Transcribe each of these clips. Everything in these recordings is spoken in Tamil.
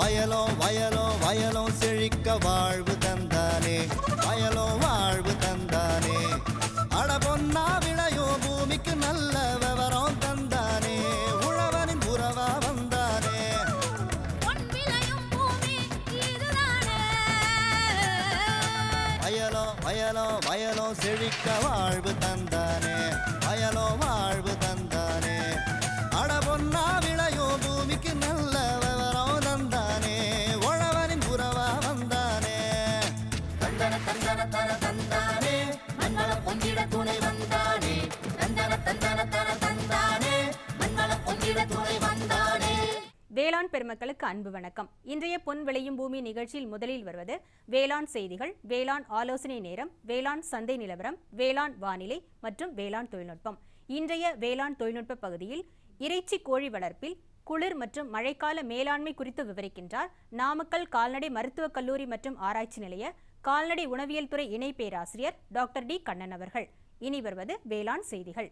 வயலோ வயலோ வயலோ செழிக்க வாழ்வு தந்தானே, வயலோ வாழ்வு தந்தானே. அட பொன்னா விளையோ பூமிக்கு நல்ல விவரம் தந்தானே, உழவனின் உறவா வந்தானே. வயலோ வயலோ வயலோ செழிக்க வாழ்வு தந்தானே, வயலோ வாழ்வு தந்தானே. அட பொன்னா விளையோ பூமிக்கு நல்ல விவரம் தந்தானே, உழவனின் உறவா வந்தானே. தந்தன தந்தன தன தந்தானே, மங்களம் பொங்கிட துணை வந்தானே. தந்தன தந்தன தன தந்தானே, மங்களம் பொங்கிட துணை வந்தானே. வேளாண் பெருமக்களுக்கு அன்பு வணக்கம். இன்றைய பொன் விளையும் பூமி நிகழ்ச்சியில் முதலில் வருவது வேளாண் செய்திகள், வேளாண் ஆலோசனை நேரம், வேளாண் சந்தை நிலவரம், வேளாண் வானிலை மற்றும் வேளாண் தொழில்நுட்பம். இன்றைய வேளாண் தொழில்நுட்ப பகுதியில் இறைச்சி கோழி வளர்ப்பில் குளிர் மற்றும் மழைக்கால மேலாண்மை குறித்து விவரிக்கின்றார் நாமக்கல் கால்நடை மருத்துவக் கல்லூரி மற்றும் ஆராய்ச்சி நிலைய கால்நடை உணவியல் துறை இணை பேராசிரியர் டாக்டர் டி கண்ணன் அவர்கள். இனி வருவது வேளாண் செய்திகள்.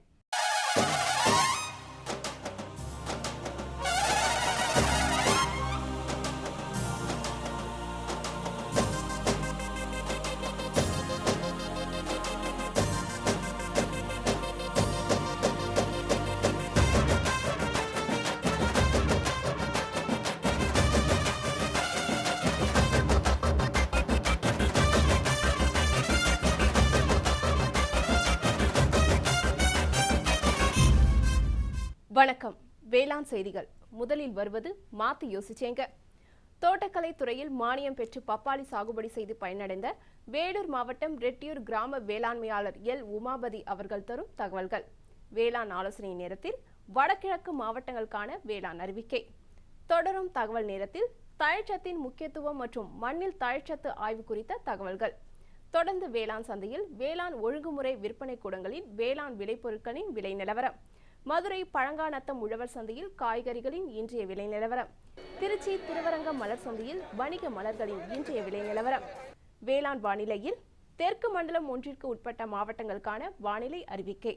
வணக்கம். வேளாண் செய்திகள். முதலில் வருவது மாத்தி யோசிச்சேங்க. தோட்டக்கலை துறையில் மானியம் பெற்று பப்பாளி சாகுபடி செய்து பயனடைந்த வேலூர் மாவட்டம் ரெட்டியூர் கிராம வேளாண்மையாளர் எல் உமாபதி அவர்கள் தரும் தகவல்கள். வேளாண் ஆலோசனை நேரத்தில் வடகிழக்கு மாவட்டங்களுக்கான வேளாண் அறிவிக்கை தொடரும். தகவல் நேரத்தில் தழைச்சத்தின் முக்கியத்துவம் மற்றும் மண்ணில் தழைச்சத்து ஆய்வு குறித்த தகவல்கள். தொடர்ந்து வேளாண் சந்தையில் வேளாண் ஒழுங்குமுறை விற்பனை கூடங்களின் வேளாண் விளைபொருட்களின் விலை நிலவரம், மதுரை பழங்காநத்தம் உழவர் சந்தையில் காய்கறிகளின் இன்றைய விலை நிலவரம், திருச்சி திருவரங்கம் மலர் சந்தையில் வணிக மலர்களின் இன்றைய விலை நிலவரம். வேளாண் வானிலையில் தெற்கு மண்டலம் ஒன்றிற்கு உட்பட்ட மாவட்டங்களுக்கான வானிலை அறிவிக்கை,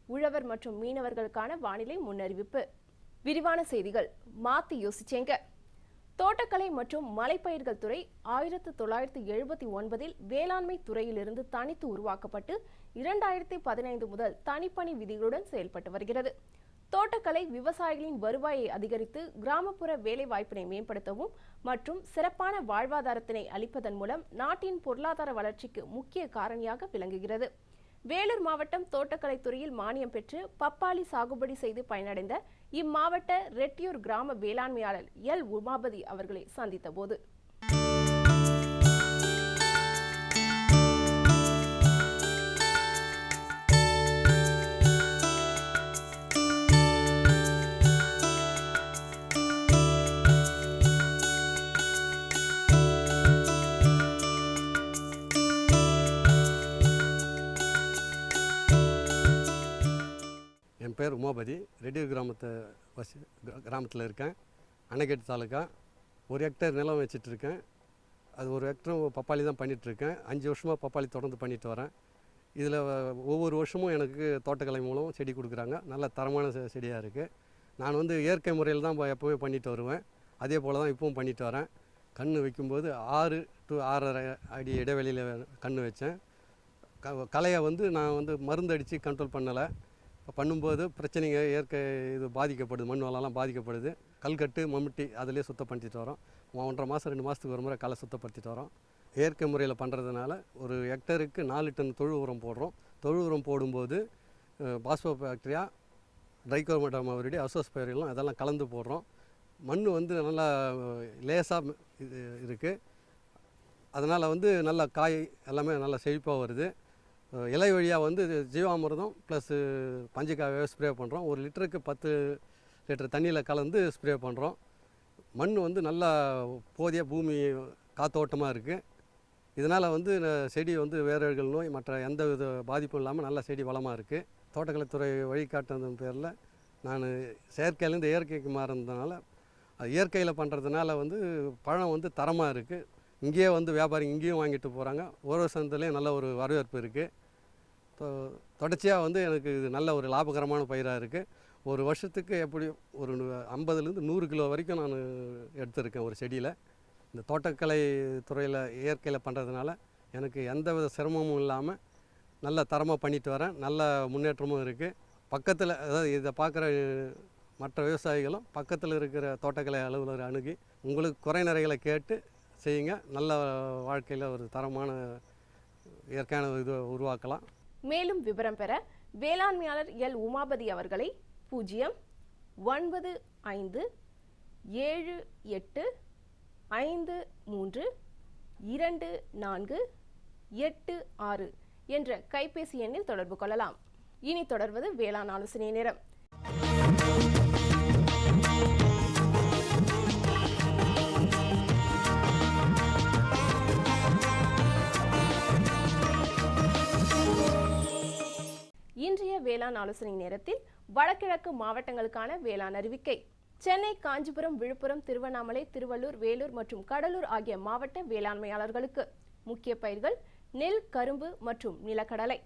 உழவர் மற்றும் மீனவர்களுக்கான வானிலை முன்னறிவிப்பு. விரிவான செய்திகள். மாத்தி யோசிச்சேங்க. தோட்டக்கலை மற்றும் மலைப்பயிர்கள் துறை 1979 வேளாண்மை துறையிலிருந்து தனித்து உருவாக்கப்பட்டு 2015 முதல் தனிப்பணி விதிகளுடன் செயல்பட்டு வருகிறது. தோட்டக்கலை விவசாயிகளின் வருவாயை அதிகரித்து கிராமப்புற வேலை வாய்ப்பினை மேம்படுத்தவும் மற்றும் சிறப்பான வாழ்வாதாரத்தினை அளிப்பதன் மூலம் நாட்டின் பொருளாதார வளர்ச்சிக்கு முக்கிய காரணியாக விளங்குகிறது. வேலூர் மாவட்டம் தோட்டக்கலை துறையில் மானியம் பெற்று பப்பாளி சாகுபடி செய்து பயனடைந்த இம்மாவட்ட ரெட்டியூர் கிராம வேளாண்மையாளர் எல் உமாபதி அவர்களை சந்தித்த போது என் பேர் உமாபதி. ரெட்டியூர் கிராமத்தில் இருக்கேன். அணைக்கட்டு தாலுக்கா. 1 ஹெக்டேர் நிலம் வச்சிட்ருக்கேன். அது 1 ஹெக்டரும் பப்பாளி தான் பண்ணிகிட்ருக்கேன். 5 வருஷமாக பப்பாளி தொடர்ந்து பண்ணிட்டு வரேன். இதில் ஒவ்வொரு வருஷமும் எனக்கு தோட்டக்கலை மூலம் செடி கொடுக்குறாங்க. நல்ல தரமான செடியாக இருக்குது. நான் வந்து இயற்கை முறையில் தான் எப்போவுமே பண்ணிட்டு வருவேன். அதே போல் தான் இப்பவும் பண்ணிட்டு வரேன். கன்று வைக்கும்போது 6 to 6.5 அடி இடைவெளியில் கன்று வச்சேன். களையை வந்து நான் வந்து மருந்து அடித்து கண்ட்ரோல் பண்ணலை. பண்ணும்போது பிரச்சனைங்க இயற்கை இது பாதிக்கப்படுது, மண் வளம்லாம் பாதிக்கப்படுது. கல்கட்டு மம்முட்டி அதிலே சுத்தம் பண்ணிட்டு வரோம். 1.5 மாதம் 2 மாதத்துக்கு ஒரு முறை களை சுத்தப்படுத்திட்டு வரோம். இயற்கை முறையில் பண்ணுறதுனால ஒரு ஹெக்டருக்கு 4 டன் தொழு உரம் போடுறோம். தொழு உரம் போடும்போது பாஸ்போபாக்டீரியா, ட்ரைகோடர்மா விரிடி, அசோஸ்பைரிலம் அதெல்லாம் கலந்து போடுறோம். மண் வந்து நல்லா லேசாக இருக்குது. அதனால் வந்து நல்லா காய் எல்லாமே நல்லா செழிப்பாக வருது. இலை வழியாக வந்து ஜீவாமிர்தம் ப்ளஸ் பஞ்சகாவியாக ஸ்ப்ரே பண்ணுறோம். 1 லிட்டருக்கு 10 லிட்டர் தண்ணியில் கலந்து ஸ்ப்ரே பண்ணுறோம். மண் வந்து நல்லா போதிய பூமி காத்தோட்டமாக இருக்குது. இதனால் வந்து செடி வந்து வேர்கள் நோய் மற்ற எந்த வித பாதிப்பும் இல்லாமல் நல்லா செடி வளமாக இருக்குது. தோட்டக்கலைத்துறை வழிகாட்டுனதன் பேரில் நான் செயற்கையிலேருந்து இயற்கைக்கு மாறினதுனால இயற்கையில் பண்ணுறதுனால வந்து பழம் வந்து தரமாக இருக்குது. இங்கேயே வந்து வியாபாரி இங்கேயும் வாங்கிட்டு போகிறாங்க. ஒரு சந்தையிலையும் நல்ல ஒரு வரவேற்பு இருக்குது. தொடர்ச்சியாக வந்து எனக்கு இது நல்ல ஒரு லாபகரமான பயிராக இருக்குது. ஒரு வருஷத்துக்கு எப்படி ஒரு 50லேருந்து 100 கிலோ வரைக்கும் நான் எடுத்திருக்கேன் ஒரு செடியில். இந்த தோட்டக்கலை துறையில் இயற்கையில் பண்ணுறதுனால எனக்கு எந்த வித சிரமமும் இல்லாமல் நல்ல தரமாக பண்ணிட்டு வரேன். நல்ல முன்னேற்றமும் இருக்குது. பக்கத்தில் அதாவது இதை பார்க்குற மற்ற விவசாயிகளும் பக்கத்தில் இருக்கிற தோட்டக்கலை அலுவலர் அணுகி உங்களுக்கு குறை நிறைகளை கேட்டு செய்யுங்க. நல்ல வாழ்க்கையில் ஒரு தரமான இயற்கையான இதை உருவாக்கலாம். மேலும் விவரம் பெற வேளாண்மையாளர் எல் உமாபதி அவர்களை 09528324886 என்ற கைபேசி எண்ணில் தொடர்பு கொள்ளலாம். இனி தொடர்வது வேளாண் ஆலோசனை நேரம். இன்றைய வேளாண் ஆலோசனை நேரத்தில் வடகிழக்கு மாவட்டங்களுக்கான வேளாண் அறிவிக்கை. சென்னை, காஞ்சிபுரம், விழுப்புரம், திருவண்ணாமலை, திருவள்ளூர், வேலூர் மற்றும் கடலூர் ஆகிய மாவட்ட வேளாண்மையாளர்களுக்கு முக்கிய பயிர்கள் நெல், கரும்பு மற்றும் நிலக்கடலை.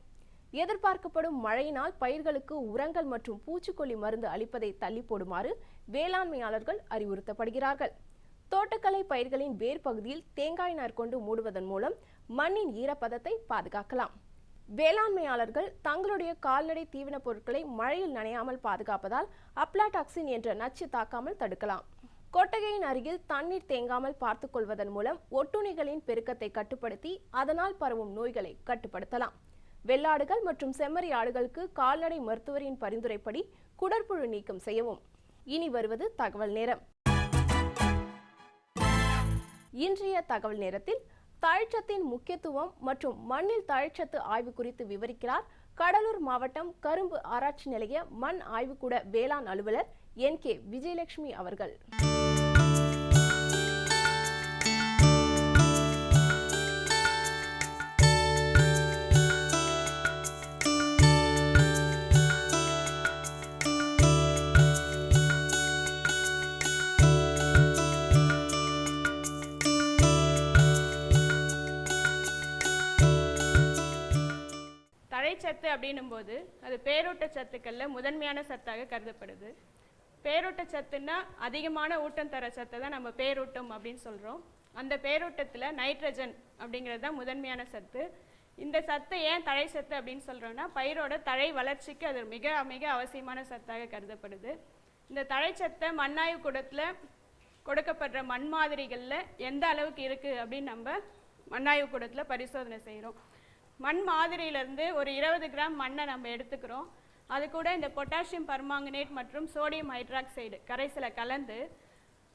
எதிர்பார்க்கப்படும் மழையினால் பயிர்களுக்கு உரங்கள் மற்றும் பூச்சிக்கொல்லி மருந்து அளிப்பதை தள்ளி போடுமாறு வேளாண்மையாளர்கள் அறிவுறுத்தப்படுகிறார்கள். தோட்டக்கலை பயிர்களின் வேர் பகுதியில் தேங்காய் நார் கொண்டு மூடுவதன் மூலம் மண்ணின் ஈரப்பதத்தை பாதுகாக்கலாம். வேளாண்மையாளர்கள் தங்களுடைய கால்நடை தீவனப் பொருட்களை மழையில் நனையாமல் பாதுகாப்பதால் அப்லாடாக்சின் என்ற நச்சு தாக்காமல் தடுக்கலாம். கொட்டகையின் அருகில் தண்ணீர் தேங்காமல் பார்த்துக் கொள்வதன் மூலம் ஒட்டுண்ணிகளின் பெருக்கத்தை கட்டுப்படுத்தி அதனால் பரவும் நோய்களை கட்டுப்படுத்தலாம். வெள்ளாடுகள் மற்றும் செம்மறி ஆடுகளுக்கு கால்நடை மருத்துவரின் பரிந்துரைப்படி குடற்புழு நீக்கம் செய்யவும். இனி வருவது தகவல் நேரம். இன்றைய தகவல் நேரத்தில் தழைச்சத்தின் முக்கியத்துவம் மற்றும் மண்ணில் தழைச்சத்து ஆய்வு குறித்து விவரிக்கிறார் கடலூர் மாவட்டம் கரும்பு ஆராய்ச்சி நிலைய மண் ஆய்வுக்கூட வேளாண் அலுவலர் NK விஜயலட்சுமி அவர்கள். தழைச்சத்து அப்படின்னும் போது அது பேரூட்ட சத்துக்கள்ல முதன்மையான சத்தாக கருதப்படுது. பேரூட்ட சத்துன்னா அதிகமான ஊட்டம் தர சத்தை தான் நம்ம பேரூட்டம் அப்படின்னு சொல்றோம். அந்த பேரூட்டத்துல நைட்ரஜன் அப்படிங்கிறது தான் முதன்மையான சத்து. இந்த சத்து ஏன் தழை சத்து அப்படின்னு சொல்றோம்னா பயிரோட தழை வளர்ச்சிக்கு அது மிக மிக அவசியமான சத்தாக கருதப்படுது. இந்த தழைச்சத்தை மண்ணாய்வு கூடத்துல கொடுக்கப்படுற மண் மாதிரிகள்ல எந்த அளவுக்கு இருக்கு அப்படின்னு நம்ம மண்ணாய்வு கூடத்துல பரிசோதனை செய்யறோம். மண் மாதிரியிலிருந்து ஒரு 20 கிராம் மண்ணை நம்ம எடுத்துக்கிறோம். அது கூட இந்த பொட்டாசியம் பர்மாங்கனேட் மற்றும் சோடியம் ஹைட்ராக்சைடு கரைசலை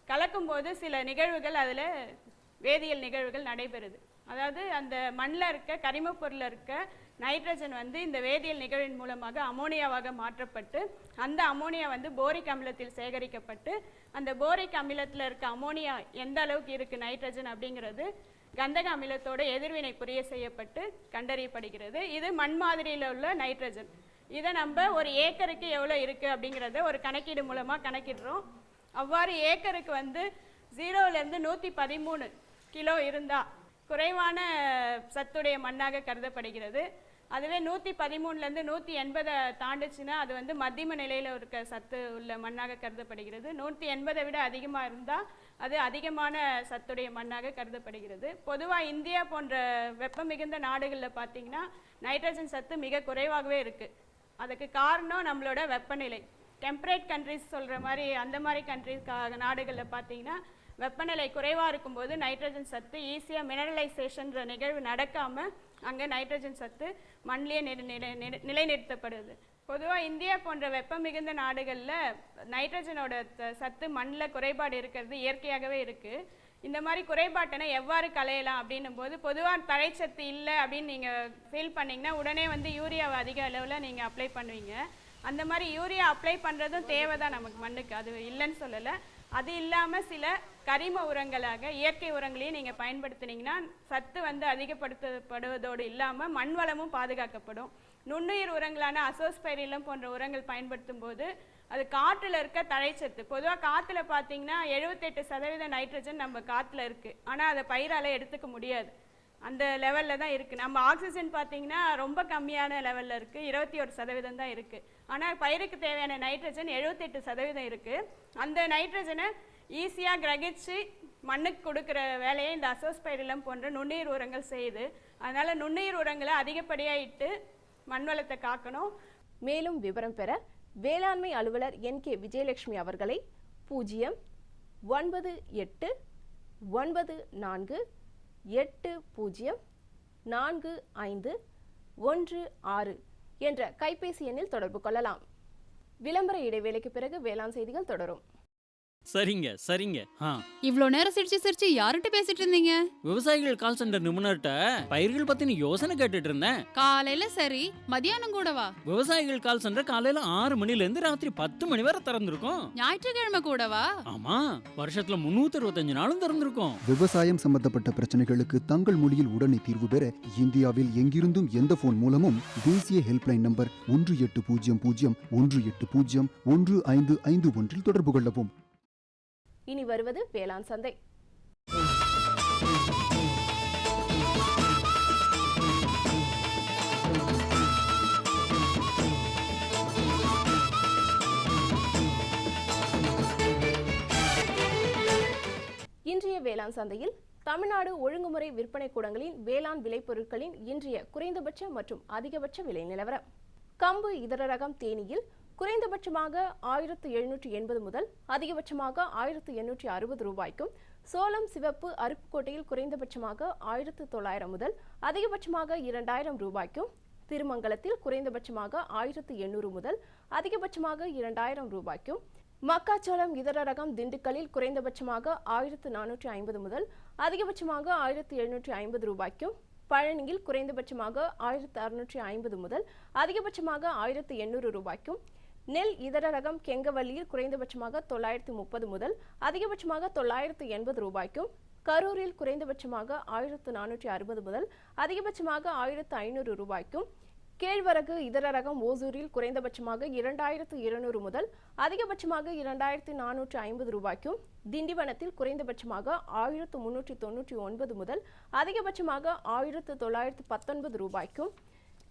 கலக்கும்போது சில நிகழ்வுகள் அதில் வேதியியல் நிகழ்வுகள் நடைபெறுது. அதாவது அந்த மண்ணில் இருக்க கரிமப் பொருளில் இருக்க நைட்ரஜன் வந்து இந்த வேதியியல் நிகழ்வின் மூலமாக அமோனியாவாக மாற்றப்பட்டு அந்த அமோனியா வந்து போரிக் அமிலத்தில் சேகரிக்கப்பட்டு அந்த போரிக் அமிலத்தில் இருக்க அமோனியா எந்த அளவுக்கு இருக்குது நைட்ரஜன் அப்படிங்கிறது கந்தக அமிலத்தோட எதிர்வினை புரிய செய்யப்பட்டு கண்டறியப்படுகிறது. இது மண் மாதிரியில் உள்ள நைட்ரஜன். இதை நம்ம ஒரு ஏக்கருக்கு எவ்வளோ இருக்குது அப்படிங்கிறத ஒரு கணக்கீடு மூலமாக கணக்கிடுறோம். அவ்வாறு ஏக்கருக்கு வந்து 0லேருந்து 113 கிலோ இருந்தால் குறைவான சத்துடைய மண்ணாக கருதப்படுகிறது. அதுவே 113லேருந்து 180 தாண்டுச்சுன்னா அது வந்து மத்தியம நிலையில் இருக்க சத்து உள்ள மண்ணாக கருதப்படுகிறது. 180 விட அதிகமாக இருந்தால் அது அதிகமான சத்துடைய மண்ணாக கருதப்படுகிறது. பொதுவாக இந்தியா போன்ற வெப்பம் மிகுந்த நாடுகளில் பார்த்தீங்கன்னா நைட்ரஜன் சத்து மிக குறைவாகவே இருக்குது. அதுக்கு காரணம் நம்மளோட வெப்பநிலை. டெம்பரேட் கண்ட்ரிஸ் சொல்கிற மாதிரி அந்த மாதிரி கண்ட்ரிஸ் நாடுகளில் பார்த்தீங்கன்னா வெப்பநிலை குறைவாக இருக்கும்போது நைட்ரஜன் சத்து ஈஸியாக மினரலைசேஷன்ற நிகழ்வு நடக்காமல் அங்கே நைட்ரஜன் சத்து மண்ணிலே நிலைநிறுத்தப்படுது. பொதுவாக இந்தியா போன்ற வெப்பம் மிகுந்த நாடுகளில் நைட்ரஜனோட சத்து மண்ணில் குறைபாடு இருக்கிறது இயற்கையாகவே இருக்குது. இந்த மாதிரி குறைபாட்டனை எவ்வாறு களையலாம் அப்படின்னும் போது பொதுவாக தழைச்சத்து இல்லை அப்படின்னு நீங்கள் ஃபீல் பண்ணிங்கன்னா உடனே வந்து யூரியாவை அதிக அளவில் நீங்கள் அப்ளை பண்ணுவீங்க. அந்த மாதிரி யூரியா அப்ளை பண்ணுறதும் தேவை தான் நமக்கு மண்ணுக்கு, அது இல்லைன்னு சொல்லலை. அது இல்லாமல் சில கரிம உரங்களாக இயற்கை உரங்களையும் நீங்கள் பயன்படுத்தினீங்கன்னா சத்து வந்து அதிகப்படுத்தப்படுவதோடு இல்லாமல் மண் வளமும் பாதுகாக்கப்படும். நுண்ணுயிர் உரங்களான அசோஸ்பைரிலம் போன்ற உரங்கள் பயன்படுத்தும் போது அது காற்றில் இருக்க தழைச்சத்து, பொதுவாக காற்றுல பார்த்தீங்கன்னா 78% நைட்ரஜன் நம்ம காற்றுல இருக்குது, ஆனால் அதை பயிரால் எடுத்துக்க முடியாது, அந்த லெவலில் தான் இருக்குது. நம்ம ஆக்சிஜன் பார்த்தீங்கன்னா ரொம்ப கம்மியான லெவலில் இருக்குது, 21% தான் இருக்குது. ஆனால் பயிருக்கு தேவையான நைட்ரஜன் 78% இருக்குது. அந்த நைட்ரஜனை ஈஸியாக கிரகிச்சு மண்ணுக்கு கொடுக்குற வேலையை இந்த அசோஸ்பைரிலம் போன்ற நுண்ணுயிர் உரங்கள் செய்யுது. அதனால் நுண்ணுயிர் உரங்களை அதிகப்படியாக இட்டு மண் வளத்தை காக்கணும். மேலும் விவரம் பெற வேளாண்மை அலுவலர் NK விஜயலட்சுமி அவர்களை 09848045416 என்ற கைபேசி எண்ணில் தொடர்பு கொள்ளலாம். விளம்பர இடைவேளைக்கு பிறகு வேளாண் செய்திகள் தொடரும். சரிங்க சரிங்க. இவ்ளோ நேரம் சிரிச்சு யார்கிட்ட பேசிட்டு இருந்தீங்க? விவசாயிகள் கால் சென்டர் நிபுணர்கிட்ட பயிர்கள் பத்தின யோசனை கேட்டுட்டு இருந்தேன். காலையில சரி, மதியானம் கூடவா? விவசாயிகள் கால் சென்டர் காலையில 6 மணில இருந்து ராத்திரி 10 மணி வரை திறந்திருக்கும். ஞாயிற்றுக்கிழமை கூடவா? ஆமா, வருஷத்துல 365 நாளும் திறந்திருக்கும். விவசாயம் சம்பந்தப்பட்ட பிரச்சனைகளுக்கு தங்கள் மொழியில் உடனே தீர்வு பெற இந்தியாவில் எங்கிருந்தும் எந்த போன் மூலமும் தேசிய ஹெல்ப்லைன் நம்பர் 1800-180-1551 தொடர்பு கொள்ளவும். இனி வருவது வேளாண் சந்தை. இன்றைய வேளாண் சந்தையில் தமிழ்நாடு ஒழுங்குமுறை விற்பனை கூடங்களின் வேளாண் விளைபொருட்களின் இன்றைய குறைந்தபட்ச மற்றும் அதிகபட்ச விலை நிலவரம். கம்பு இதர ரகம் தேனியில் குறைந்தபட்சமாக 1780 முதல் அதிகபட்சமாக 1860 ரூபாய்க்கும், சோளம் சிவப்பு அருப்புக்கோட்டையில் குறைந்தபட்சமாக 1900 முதல் அதிகபட்சமாக 2000 ரூபாய்க்கும், திருமங்கலத்தில் குறைந்தபட்சமாக 1800 முதல் அதிகபட்சமாக 2000 ரூபாய்க்கும், மக்காச்சோளம் இதர ரகம் திண்டுக்கல்லில் குறைந்தபட்சமாக 1450 முதல் அதிகபட்சமாக 1750 ரூபாய்க்கும், பழனியில் குறைந்தபட்சமாக 1650 முதல் அதிகபட்சமாக 1800 ரூபாய்க்கும், நெல் இதர ரகம் கெங்கவல்லியில் குறைந்தபட்சமாக 930 முதல் அதிகபட்சமாக 980 ரூபாய்க்கும், கரூரில் குறைந்தபட்சமாக 1460 முதல் அதிகபட்சமாக 1500 ரூபாய்க்கும், கேழ்வரகு இதர ரகம் ஓசூரில் குறைந்தபட்சமாக 2200 முதல் அதிகபட்சமாக 2450 ரூபாய்க்கும், திண்டிவனத்தில் குறைந்தபட்சமாக 1399 முதல் அதிகபட்சமாக 1919 ரூபாய்க்கும்,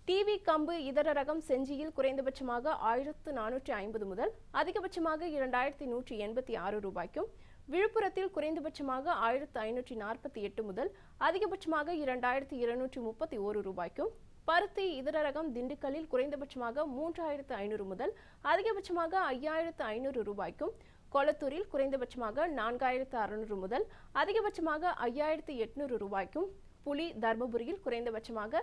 டிவி கம்பு இதர ரகம் செஞ்சியில் குறைந்தபட்சமாக 1450 முதல் அதிகபட்சமாக 2186 ரூபாய்க்கும், விழுப்புரத்தில் குறைந்தபட்சமாக 1548 முதல் அதிகபட்சமாக 2231 ரூபாய்க்கும், பருத்தி இதர ரகம் திண்டுக்கல்லில் குறைந்தபட்சமாக 3500 முதல் அதிகபட்சமாக 5500 ரூபாய்க்கும், கொளத்தூரில் குறைந்தபட்சமாக 4600 முதல் அதிகபட்சமாக 5800 ரூபாய்க்கும், புலி தர்மபுரியில் குறைந்தபட்சமாக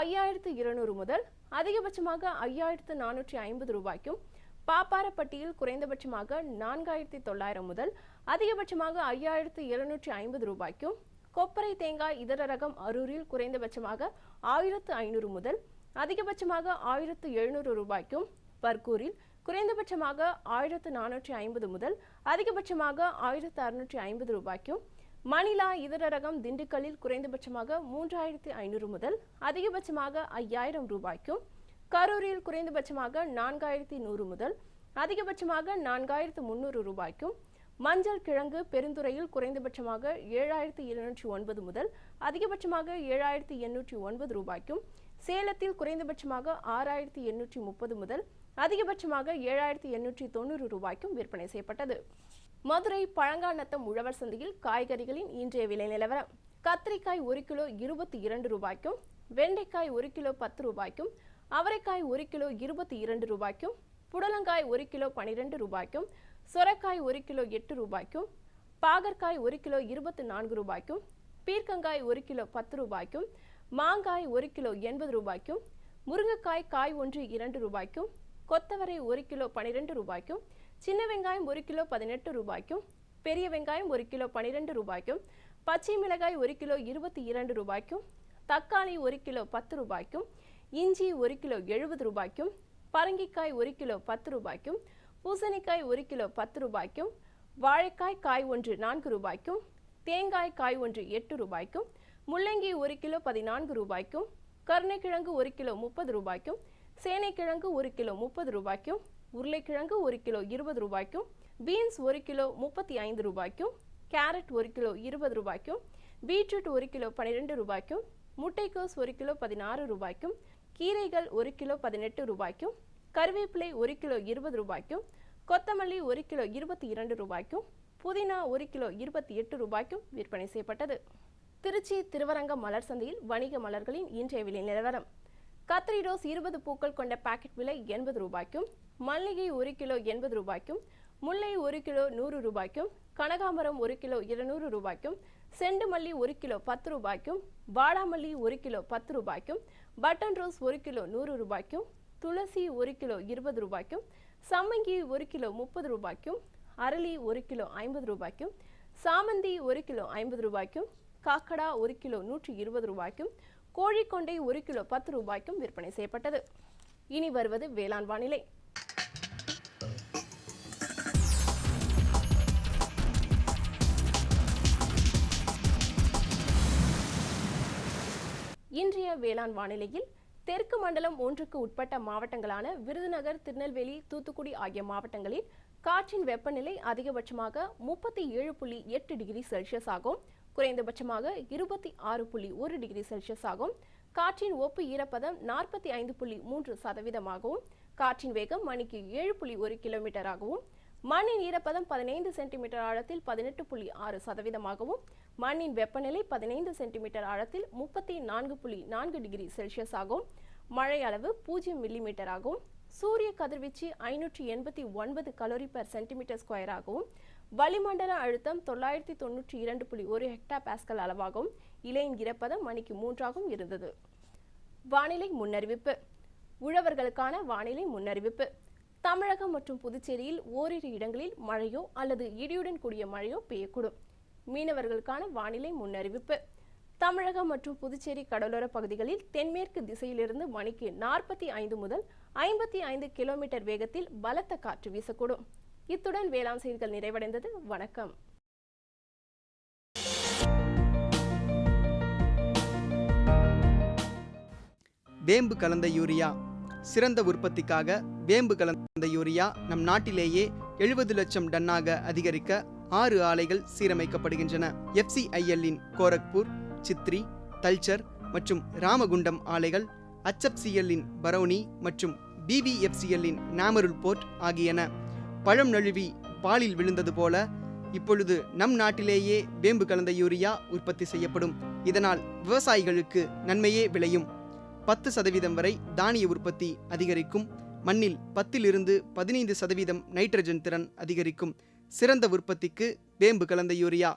5200 முதல் அதிகபட்சமாக 5450 ரூபாய்க்கும், பாப்பாரப்பட்டியில் குறைந்தபட்சமாக 4900 முதல் அதிகபட்சமாக 5250 ரூபாய்க்கும், கொப்பரை தேங்காய் இதர ரகம் அரூரில் குறைந்தபட்சமாக 1500 முதல் அதிகபட்சமாக 1700 ரூபாய்க்கும், பர்கூரில் குறைந்தபட்சமாக 1450 முதல் அதிகபட்சமாக 1650 ரூபாய்க்கும், மணிலா இதர ரகம் திண்டுக்கல்லில் குறைந்தபட்சமாக 3500 முதல் அதிகபட்சமாக 5000 ரூபாய்க்கும், கரூரில் குறைந்தபட்சமாக 4100 முதல் அதிகபட்சமாக 4300 ரூபாய்க்கும், மஞ்சள் கிழங்கு பெருந்துறையில் குறைந்தபட்சமாக 7209 முதல் அதிகபட்சமாக 7809 ரூபாய்க்கும், சேலத்தில் குறைந்தபட்சமாக 6830 முதல் அதிகபட்சமாக 7890 ரூபாய்க்கும் விற்பனை செய்யப்பட்டது. மதுரை பழங்காநத்தம் உழவர் சந்தையில் காய்கறிகளின் இன்றைய விலை நிலவரம். கத்திரிக்காய் 1 கிலோ 22 ரூபாய்க்கும், வெண்டைக்காய் 1 கிலோ 10 ரூபாய்க்கும், அவரைக்காய் 1 கிலோ 22 ரூபாய்க்கும், புடலங்காய் 1 கிலோ 12 ரூபாய்க்கும், சொரக்காய் 1 கிலோ 8 ரூபாய்க்கும், பாகற்காய் 1 கிலோ 24 ரூபாய்க்கும், பீர்க்கங்காய் 1 கிலோ 10 ரூபாய்க்கும், மாங்காய் 1 கிலோ 80 ரூபாய்க்கும், முருங்கைக்காய் காய் ஒன்று 2 ரூபாய்க்கும், கொத்தவரை 1 கிலோ 12 ரூபாய்க்கும், சின்ன வெங்காயம் 1 கிலோ 18 ரூபாய்க்கும், பெரிய வெங்காயம் 1 கிலோ 12 ரூபாய்க்கும், பச்சை மிளகாய் 1 கிலோ 22 ரூபாய்க்கும், தக்காளி 1 கிலோ 10 ரூபாய்க்கும், இஞ்சி 1 கிலோ 70 ரூபாய்க்கும், பரங்கிக்காய் 1 கிலோ 10 ரூபாய்க்கும், பூசணிக்காய் 1 கிலோ 10 ரூபாய்க்கும், வாழைக்காய் காய் ஒன்று 4 ரூபாய்க்கும், தேங்காய் காய் ஒன்று 8 ரூபாய்க்கும், முள்ளங்கி 1 கிலோ 14 ரூபாய்க்கும், கருணைக்கிழங்கு 1 கிலோ 30 ரூபாய்க்கும், சேனைக்கிழங்கு 1 கிலோ 30 ரூபாய்க்கும், உருளைக்கிழங்கு 1 கிலோ 20 ரூபாய்க்கும், பீன்ஸ் 1 கிலோ 35 ரூபாய்க்கும், கேரட் 1 கிலோ 20 ரூபாய்க்கும், பீட்ரூட் 1 கிலோ 12 ரூபாய்க்கும், முட்டைக்கோஸ் 1 கிலோ 16 ரூபாய்க்கும், கீரைகள் 1 கிலோ 18 ரூபாய்க்கும், கருவேப்பிலை 1 கிலோ 20 ரூபாய்க்கும், கொத்தமல்லி 1 கிலோ 22 ரூபாய்க்கும், புதினா 1 கிலோ 28 ரூபாய்க்கும் விற்பனை செய்யப்பட்டது. திருச்சி திருவரங்கம் மலர் சந்தையில் வணிக மலர்களின் இன்றைய விலை நிலவரம். கத்திரி ரோஸ் 20 பூக்கள் கொண்ட பாக்கெட் விலை 80 ரூபாய்க்கும், மல்லிகை 1 கிலோ 80 ரூபாய்க்கும், முல்லை 1 கிலோ 100 ரூபாய்க்கும், கனகாம்பரம் 1 கிலோ 200 ரூபாய்க்கும், செண்டு மல்லி 1 கிலோ 10 ரூபாய்க்கும், வாடாமல்லி 1 கிலோ 10 ரூபாய்க்கும், பட்டன் ரோஸ் 1 கிலோ 100 ரூபாய்க்கும், துளசி 1 கிலோ 20 ரூபாய்க்கும், சம்மங்கி 1 கிலோ 30 ரூபாய்க்கும், அரளி 1 கிலோ 50 ரூபாய்க்கும், சாமந்தி 1 கிலோ 50 ரூபாய்க்கும், காக்கடா 1 கிலோ 120 ரூபாய்க்கும், கோழிக்கொண்டை 1 கிலோ 10 ரூபாய்க்கும் விற்பனை செய்யப்பட்டது. இனி வருவது வேளாண் வானிலை. இன்றைய வேளாண் வானிலையில் தெற்கு மண்டலம் 1க்கு உட்பட்ட மாவட்டங்களான விருதுநகர், திருநெல்வேலி, தூத்துக்குடி ஆகிய மாவட்டங்களில் காற்றின் வெப்பநிலை அதிகபட்சமாக 37.8 டிகிரி செல்சியஸ் ஆகும், குறைந்தபட்சமாக 26.1 டிகிரி செல்சியஸ் ஆகும். காற்றின் ஒப்பு ஈரப்பதம் 45.3% காற்றின் வேகம் மணிக்கு 7.1 கிலோமீட்டர் ஆகவும், மண்ணின் ஈரப்பதம் 15 சென்டிமீட்டர் ஆழத்தில் 18.6%, மண்ணின் வெப்பநிலை 15 சென்டிமீட்டர் ஆழத்தில் 34.4 டிகிரி செல்சியஸ் ஆகும். மழை அளவு 0 மில்லிமீட்டர் ஆகும். சூரிய கதிர்வீச்சு 589 கலோரி பெர் சென்டிமீட்டர் ஸ்கொயர் ஆகவும், வளிமண்டல அழுத்தம் 992.1 ஹெக்டா பாஸ்கல் அளவாகவும், இலையின் ஈரப்பதம் மணிக்கு 3 இருந்தது. வானிலை முன்னறிவிப்பு. உழவர்களுக்கான வானிலை முன்னறிவிப்பு. தமிழகம் மற்றும் புதுச்சேரியில் ஓரிரு இடங்களில் மழையோ அல்லது இடியுடன் கூடிய மழையோ பெய்யக்கூடும். மீனவர்களுக்கான வானிலை முன்னறிவிப்பு. தமிழகம் மற்றும் புதுச்சேரி கடலோர பகுதிகளில் தென்மேற்கு திசையிலிருந்து மணிக்கு 45 முதல் 55 கிலோமீட்டர் வேகத்தில் பலத்த காற்று வீசக்கூடும். இத்துடன் வேளாண் செய்திகள் நிறைவடைந்தது. வணக்கம். வேம்பு கலந்த யூரியா. சிறந்த உற்பத்திக்காக வேம்பு கலந்த யூரியா நம் நாட்டிலேயே 70 லட்சம் டன்னாக அதிகரிக்க 6 ஆலைகள் சீரமைக்கப்படுகின்றன. FCIL-இன் கோரக்பூர், சித்ரி, தல்ச்சர் மற்றும் ராமகுண்டம் ஆலைகள், HFCL-இன் பரௌனி மற்றும் BVFCL-இன் நாமருல் போர்ட் ஆகியன. பழம் நழுவி பாலில் விழுந்தது போல இப்பொழுது நம் நாட்டிலேயே வேம்பு கலந்த யூரியா உற்பத்தி செய்யப்படும். இதனால் விவசாயிகளுக்கு நன்மையே விளையும். 10% வரை தானிய உற்பத்தி அதிகரிக்கும். மண்ணில் 10 to 15% நைட்ரஜன் திறன் அதிகரிக்கும். சிறந்த உற்பத்திக்கு வேம்பு கலந்த யூரியா.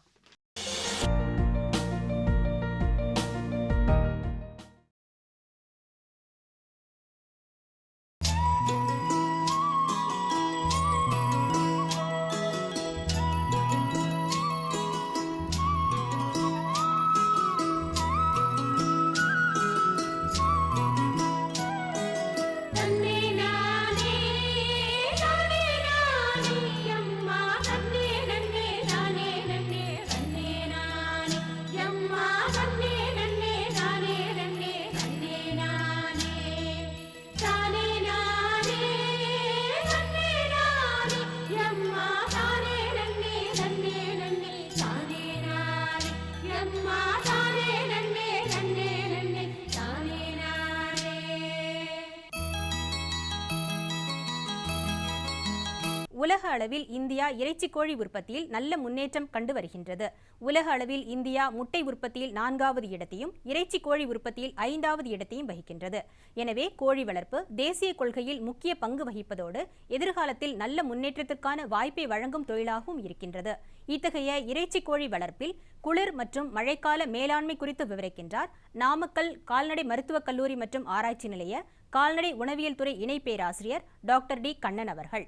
உலக அளவில் இந்தியா இறைச்சி கோழி உற்பத்தியில் நல்ல முன்னேற்றம் கண்டு வருகின்றது. உலக அளவில் இந்தியா முட்டை உற்பத்தியில் 4வது இடத்தையும் இறைச்சி கோழி உற்பத்தியில் 5வது இடத்தையும் வகிக்கின்றது. எனவே கோழி வளர்ப்பு தேசிய கொள்கையில் முக்கிய பங்கு வகிப்பதோடு எதிர்காலத்தில் நல்ல முன்னேற்றத்திற்கான வாய்ப்பை வழங்கும் தொழிலாகவும் இருக்கின்றது. இத்தகைய இறைச்சி கோழி வளர்ப்பில் குளிர் மற்றும் மழைக்கால மேலாண்மை குறித்து விவரிக்கின்றார் நாமக்கல் கால்நடை மருத்துவக் கல்லூரி மற்றும் ஆராய்ச்சி நிலைய கால்நடை உணவியல் துறை இணை பேராசிரியர் டாக்டர் டி கண்ணன் அவர்கள்.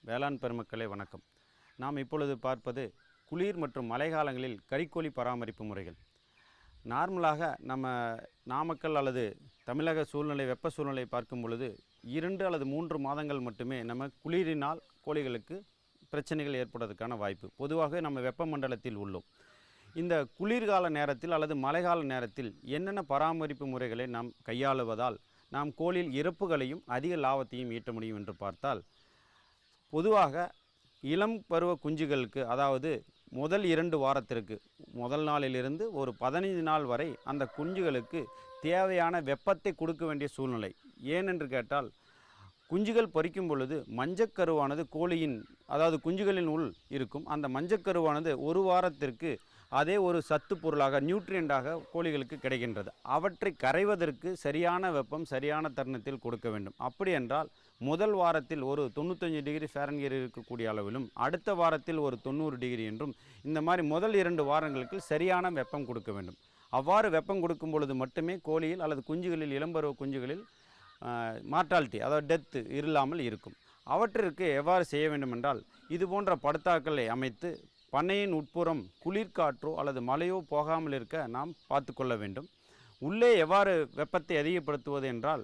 வேளாண் பெருமக்களே வணக்கம். நாம் இப்பொழுது பார்ப்பது குளிர் மற்றும் மழைக்காலங்களில் கறிக்கோழி பராமரிப்பு முறைகள். நார்மலாக நம்ம நாமக்கல் அல்லது தமிழக சூழ்நிலை வெப்ப சூழ்நிலை பார்க்கும் பொழுது 2 அல்லது 3 மாதங்கள் மட்டுமே நம்ம குளிரினால் கோழிகளுக்கு பிரச்சனைகள் ஏற்படுவதற்கான வாய்ப்பு. பொதுவாக நம்ம வெப்பமண்டலத்தில் உள்ளோம். இந்த குளிர்கால நேரத்தில் அல்லது மழைக்கால நேரத்தில் என்னென்ன பராமரிப்பு முறைகளை நாம் கையாளுவதால் நாம் கோழியில் இறப்புகளையும் அதிக லாபத்தையும் ஈட்ட முடியும் என்று பார்த்தால், பொதுவாக இளம் பருவ குஞ்சுகளுக்கு, அதாவது முதல் 2 வாரத்திற்கு, முதல் நாளிலிருந்து ஒரு 15 நாள் வரை அந்த குஞ்சுகளுக்கு தேவையான வெப்பத்தை கொடுக்க வேண்டிய சூழ்நிலை. ஏனென்று கேட்டால், குஞ்சுகள் பொரிக்கும் பொழுது மஞ்சக்கருவானது கோழியின், அதாவது குஞ்சுகளின் உள் இருக்கும். அந்த மஞ்சக்கருவானது 1 வாரத்திற்கு அதே ஒரு சத்து பொருளாக, நியூட்ரியண்டாக கோழிகளுக்கு கிடைக்கின்றது. அவற்றை கரைவதற்கு சரியான வெப்பம் சரியான தருணத்தில் கொடுக்க வேண்டும். அப்படி என்றால் முதல் வாரத்தில் ஒரு 95 டிகிரி ஃபாரன்ஹீட் இருக்கக்கூடிய அளவிலும், அடுத்த வாரத்தில் ஒரு 90 டிகிரி என்றும், இந்த மாதிரி முதல் 2 வாரங்களுக்கு சரியான வெப்பம் கொடுக்க வேண்டும். அவ்வாறு வெப்பம் கொடுக்கும் பொழுது மட்டுமே கோழியில் அல்லது குஞ்சுகளில், இளம்பருவ குஞ்சுகளில் மார்டாலிட்டி, அதாவது டெத்து இல்லாமல் இருக்கும். அவற்றிற்கு எவ்வாறு செய்ய வேண்டும் என்றால், இது போன்ற படுத்தாக்களை அமைத்து பண்ணையின் உட்புறம் குளிர்காற்றோ அல்லது மழையோ போகாமல் இருக்க நாம் பார்த்து கொள்ள வேண்டும். உள்ளே எவ்வாறு வெப்பத்தை அதிகப்படுத்துவது என்றால்,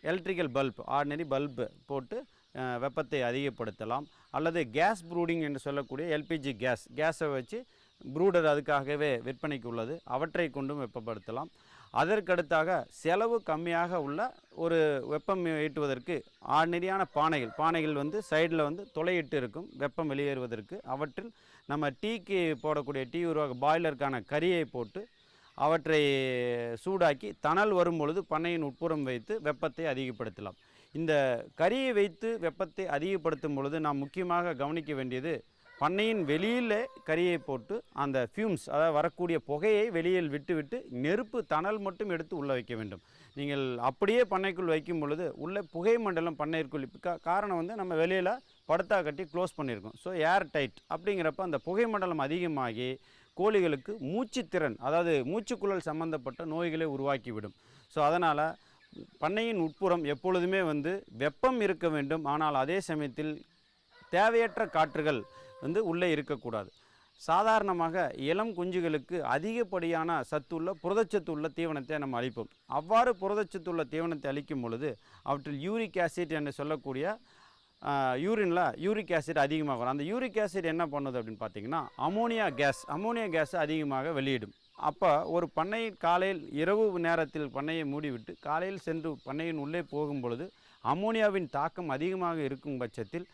எலக்ட்ரிக்கல் பல்ப், ஆர்டினரி பல்பு போட்டு வெப்பத்தை அதிகப்படுத்தலாம். அல்லது கேஸ் ப்ரூடிங் என்று சொல்லக்கூடிய எல்பிஜி கேஸை வச்சு ப்ரூடர் அதுக்காகவே விற்பனைக்கு உள்ளது, அவற்றை கொண்டும் வெப்பப்படுத்தலாம். அதற்கடுத்தாக செலவு கம்மியாக உள்ள ஒரு வெப்பம் ஈட்டுவதற்கு ஆர்டினரியான பானைகள் வந்து சைடில் வந்து துளையிட்டு இருக்கும் வெப்பம் வெளியேறுவதற்கு. அவற்றில் நம்ம டீக்கு போடக்கூடிய டீ உருவாக பாய்லருக்கான கரியை போட்டு அவற்றை சூடாக்கி தணல் வரும் பொழுது பண்ணையின் உட்புறம் வைத்து வெப்பத்தை அதிகப்படுத்தலாம். இந்த கரியை வைத்து வெப்பத்தை அதிகப்படுத்தும் பொழுது நாம் முக்கியமாக கவனிக்க வேண்டியது, பண்ணையின் வெளியில் கரியை போட்டு அந்த ஃபியூம்ஸ், அதாவது வரக்கூடிய புகையை வெளியில் விட்டு நெருப்பு தணல் மட்டும் எடுத்து உள்ளே வைக்க வேண்டும். நீங்கள் அப்படியே பண்ணைக்குள் வைக்கும் பொழுது உள்ள புகை மண்டலம் பண்ணைக்குள், காரணம் வந்து நம்ம வெளியில் படுத்தா கட்டி க்ளோஸ் பண்ணியிருக்கோம். ஸோ ஏர் டைட் அப்படிங்கிறப்ப அந்த புகை மண்டலம் அதிகமாகி கோழிகளுக்கு மூச்சுத்திறன், அதாவது மூச்சுக்குழல் சம்பந்தப்பட்ட நோய்களை உருவாக்கிவிடும். ஸோ அதனால் பண்ணையின் உட்புறம் எப்பொழுதுமே வந்து வெப்பம் இருக்க வேண்டும். ஆனால் அதே சமயத்தில் தேவையற்ற காற்றுகள் வந்து உள்ளே இருக்கக்கூடாது. சாதாரணமாக இளம் குஞ்சுகளுக்கு அதிகப்படியான சத்துள்ள புரதச்சத்து உள்ள தீவனத்தை நம்ம அளிப்போம். அவ்வாறு புரதச்சத்துள்ள தீவனத்தை அளிக்கும் பொழுது அவற்றில் யூரிக் ஆசிட் என்று சொல்லக்கூடிய யூரினில் யூரிக் ஆசிட் அதிகமாக வரும். அந்த யூரிக் ஆசிட் என்ன பண்ணுது அப்படின்னு பார்த்தீங்கன்னா, அமோனியா கேஸ் அதிகமாக வெளியிடும். அப்போ ஒரு பண்ணை காலையில் இரவு நேரத்தில் பண்ணையை மூடிவிட்டு காலையில் சென்று பண்ணையின் உள்ளே போகும் பொழுது அமோனியாவின் தாக்கம் அதிகமாக இருக்கும் பட்சத்தில்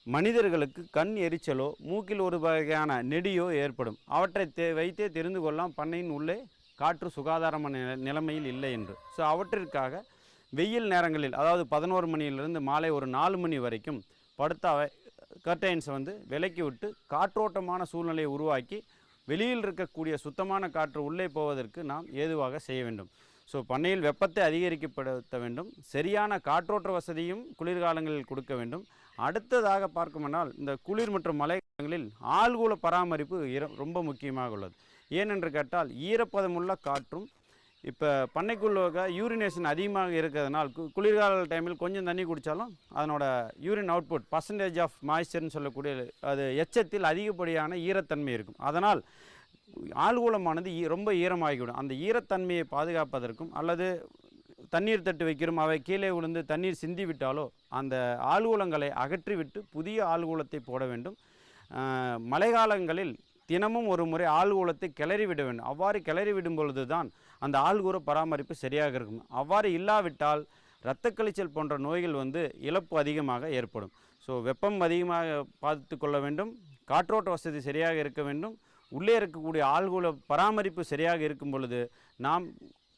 மனிதர்களுக்கு கண் எரிச்சலோ மூக்கில் ஒரு வகையான நெடியோ ஏற்படும். அவற்றை வைத்தே தெரிந்து கொள்ளலாம் பண்ணையின் உள்ளே காற்று சுகாதாரமான நிலைமையில் இல்லை என்று. ஸோ அவற்றிற்காக வெயில் நேரங்களில், அதாவது 11 மணியிலிருந்து மாலை ஒரு 4 மணி வரைக்கும் படுத்தாவை கர்டைன்ஸை வந்து விலக்கி விட்டு காற்றோட்டமான சூழ்நிலையை உருவாக்கி வெளியில் இருக்கக்கூடிய சுத்தமான காற்று உள்ளே போவதற்கு நாம் ஏதுவாக செய்ய வேண்டும். ஸோ பண்ணையில் வெப்பத்தை அதிகரிக்கப்படுத்த வேண்டும். சரியான காற்றோட்ட வசதியும் குளிர்காலங்களில் கொடுக்க வேண்டும். அடுத்ததாக பார்க்குமென்றால், இந்த குளிர் மற்றும் மழை காலங்களில் ஆழ்கூள பராமரிப்பு ரொம்ப முக்கியமாக உள்ளது. ஏனென்று கேட்டால், ஈரப்பதமுள்ள காற்றும் இப்போ பண்ணைக்குள்ள யூரினேஷன் அதிகமாக இருக்கிறதுனால் குளிர்கால டைமில் கொஞ்சம் தண்ணி குடித்தாலும் அதனோட யூரின் அவுட்புட் பர்சன்டேஜ் ஆஃப் மாய்ஸ்சர்னு சொல்லக்கூடிய அது எச்சத்தில் அதிகப்படியான ஈரத்தன்மை இருக்கும். அதனால் ஆழ்கூளமானது ரொம்ப ஈரமாகிவிடும். அந்த ஈரத்தன்மையை பாதுகாப்பதற்கும் அல்லது தண்ணீர் தட்டு வைக்கிறோம், அவை கீழே விழுந்து தண்ணீர் சிந்தி விட்டாலோ அந்த ஆழ்கூளங்களை அகற்றிவிட்டு புதிய ஆழ்கூளத்தை போட வேண்டும். மழைக்காலங்களில் தினமும் ஒரு முறை ஆழ்கூளத்தை கிளறி விட வேண்டும். அவ்வாறு கிளறி விடும் பொழுது தான் அந்த ஆழ்கூற பராமரிப்பு சரியாக இருக்கும். அவ்வாறு இல்லாவிட்டால் இரத்த கழிச்சல் போன்ற நோய்கள் வந்து இழப்பு அதிகமாக ஏற்படும். ஸோ வெப்பம் அதிகமாக பார்த்து கொள்ள வேண்டும், காற்றோட்ட வசதி சரியாக இருக்க வேண்டும், உள்ளே இருக்கக்கூடிய ஆழ்கூள பராமரிப்பு சரியாக இருக்கும் பொழுது நாம்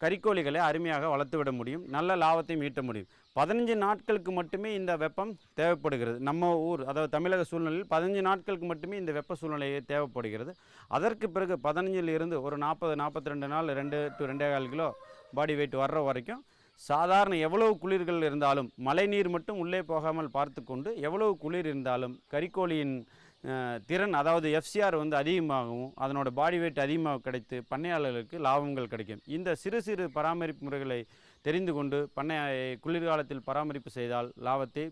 கறிக்கோழிகளை அருமையாக வளர்த்துவிட முடியும், நல்ல லாபத்தையும் ஈட்ட முடியும். 15 நாட்களுக்கு மட்டுமே இந்த வெப்பம் தேவைப்படுகிறது. நம்ம ஊர், அதாவது தமிழக சூழ்நிலையில் 15 நாட்களுக்கு மட்டுமே இந்த வெப்ப சூழ்நிலையை தேவைப்படுகிறது. அதற்கு பிறகு 15லிருந்து ஒரு 40-42 நாள் 2 to 2.25 கிலோ பாடி வெயிட் வர்ற வரைக்கும் சாதாரண எவ்வளவு குளிர்கள் இருந்தாலும் மழை நீர் மட்டும் உள்ளே போகாமல் பார்த்து கொண்டு எவ்வளவு குளிர் இருந்தாலும் கறிக்கோழியின் திறன், அதாவது எஃப்சிஆர் வந்து அதிகமாகவும் அதனோட பாடி வெயிட் அதிகமாக கிடைத்து பண்ணையாளர்களுக்கு லாபங்கள் கிடைக்கும். இந்த சிறு பராமரிப்பு முறைகளை தெரிந்து கொண்டு பண்ணை குளிர்காலத்தில் பராமரிப்பு செய்தால் லாபத்தை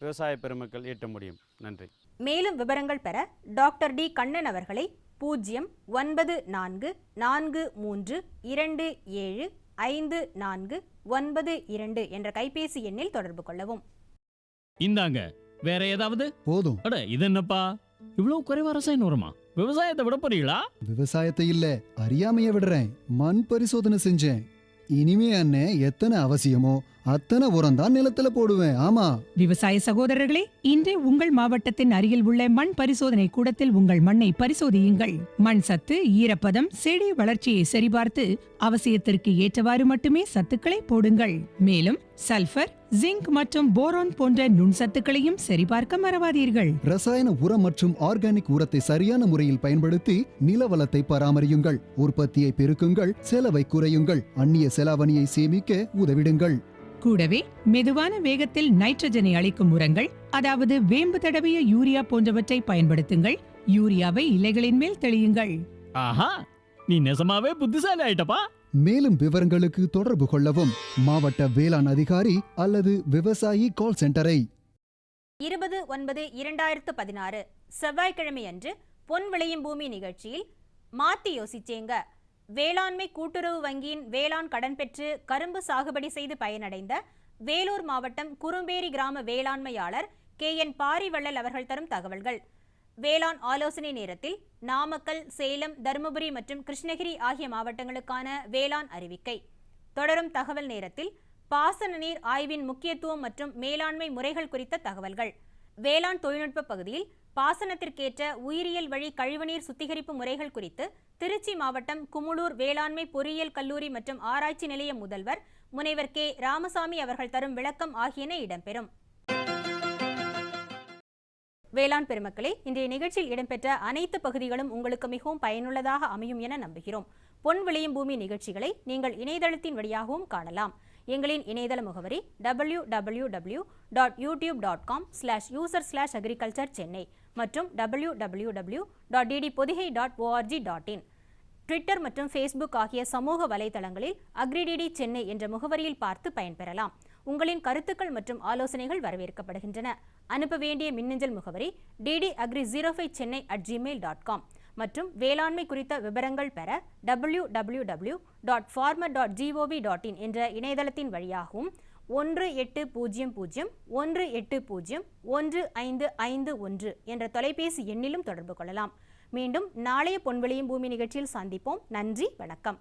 விவசாய பெருமக்கள் ஈட்ட முடியும். நன்றி. மேலும் விவரங்கள் பெற டாக்டர் டி கண்ணன் அவர்களை 09443275492 என்ற கைபேசி எண்ணில் தொடர்பு கொள்ளவும். இந்தாங்க, வேற ஏதாவது? போதும். அட இது என்னப்பா, இவ்வளவு குறைவா ரசாயன உரமா? விவசாயத்தை விட போறீங்களா? விவசாயத்தை இல்ல, அறியாமைய விடுறேன். மண் பரிசோதனை செஞ்சேன். இனிமே அண்ணே எத்தனை அவசியமோ அத்தனை உரம் தான் நிலத்துல போடுவேன். ஆமா. விவசாய சகோதரர்களே, இன்றே உங்கள் மாவட்டத்தின் அருகில் உள்ள மண் பரிசோதனை கூடத்தில் உங்கள் மண்ணை பரிசோதியுங்கள். மண் சத்து, ஈரப்பதம், செடி வளர்ச்சியை சரிபார்த்து அவசியத்திற்கு ஏற்றவாறு மட்டுமே சத்துக்களை போடுங்கள். மேலும் சல்பர், ஜிங்க் மற்றும் போரான் போன்ற நுண்சத்துக்களையும் சரிபார்க்க மறவாதீர்கள். ரசாயன உரம் மற்றும் ஆர்கானிக் உரத்தை சரியான முறையில் பயன்படுத்தி நிலவளத்தை பராமரியுங்கள். உற்பத்தியை பெருக்குங்கள், செலவை குறையுங்கள், அந்நிய செலாவணியை சேமிக்க உதவிடுங்கள். கூடவே மெதுவான வேகத்தில் நைட்ரஜனை அளிக்கும் உரங்கள், அதாவது வேம்பு தடவிய யூரியா போன்றவற்றை பயன்படுத்துங்கள். யூரியாவை இலைகளின் மேல் தெளியுங்கள். ஆஹா, நீ நெசமாவே புத்திசாலி ஆயிட்டப்பா. மேலும் விவரங்களுக்கு தொடர்பு கொள்ளவும் மாவட்ட வேளாண் அதிகாரி அல்லது விவசாயி கால் சென்டரை. 20/9/2016 செவ்வாய்க்கிழமை அன்று பொன் விளையும் பூமி நிகழ்ச்சியில் மாத்தி யோசிச்சேங்க, வேளாண்மை கூட்டுறவு வங்கியின் வேளாண் கடன் பெற்று கரும்பு சாகுபடி செய்து பயனடைந்த வேலூர் மாவட்டம் குறும்பேரி கிராம வேளாண்மையாளர் KN பாரிவள்ளல் அவர்கள் தரும் தகவல்கள். வேளாண் ஆலோசனை நேரத்தில் நாமக்கல், சேலம், தருமபுரி மற்றும் கிருஷ்ணகிரி ஆகிய மாவட்டங்களுக்கான வேளாண் அறிவிக்கை. தொடரும் தகவல் நேரத்தில் பாசன நீர் ஆய்வின் முக்கியத்துவம் மற்றும் மேலாண்மை முறைகள் குறித்த தகவல்கள். வேளாண் தொழில்நுட்ப பகுதியில் பாசனத்திற்கேற்ற உயிரியல் வழி கழிவுநீர் சுத்திகரிப்பு முறைகள் குறித்து திருச்சி மாவட்டம் குமுளூர் வேளாண்மை பொறியியல் கல்லூரி மற்றும் ஆராய்ச்சி நிலைய முதல்வர் முனைவர் K. ராமசாமி அவர்கள் தரும் விளக்கம் ஆகியன இடம்பெறும். வேளாண் பெருமக்களே, இன்றைய நிகழ்ச்சியில் இடம்பெற்ற அனைத்து பகுதிகளும் உங்களுக்கு மிகவும் பயனுள்ளதாக அமையும் என நம்புகிறோம். பொன் விளையும் பூமி நிகழ்ச்சிகளை நீங்கள் இணையதளத்தின் வழியாகவும் காணலாம். எங்களின் இணையதள முகவரி www.youtube.com/user/agriculture சென்னை மற்றும் www.ddpodigai.org.in. ட்விட்டர் மற்றும் ஃபேஸ்புக் ஆகிய சமூக வலைதளங்களில் அக்ரிடிடி சென்னை என்ற முகவரியில் பார்த்து பயன்பெறலாம். உங்களின் கருத்துக்கள் மற்றும் ஆலோசனைகள் வரவேற்கப்படுகின்றன. அனுப்ப வேண்டிய மின்னஞ்சல் முகவரி ddagri05chennai@gmail.com மற்றும் வேளாண்மை குறித்த விவரங்கள் பெற www.farmer.gov.in என்ற இணையதளத்தின் வழியாகவும் 1801801551 என்ற தொலைபேசி எண்ணிலும் தொடர்பு கொள்ளலாம். மீண்டும் நாளைய பொன் விளையும் பூமி நிகழ்ச்சியில் சந்திப்போம். நன்றி, வணக்கம்.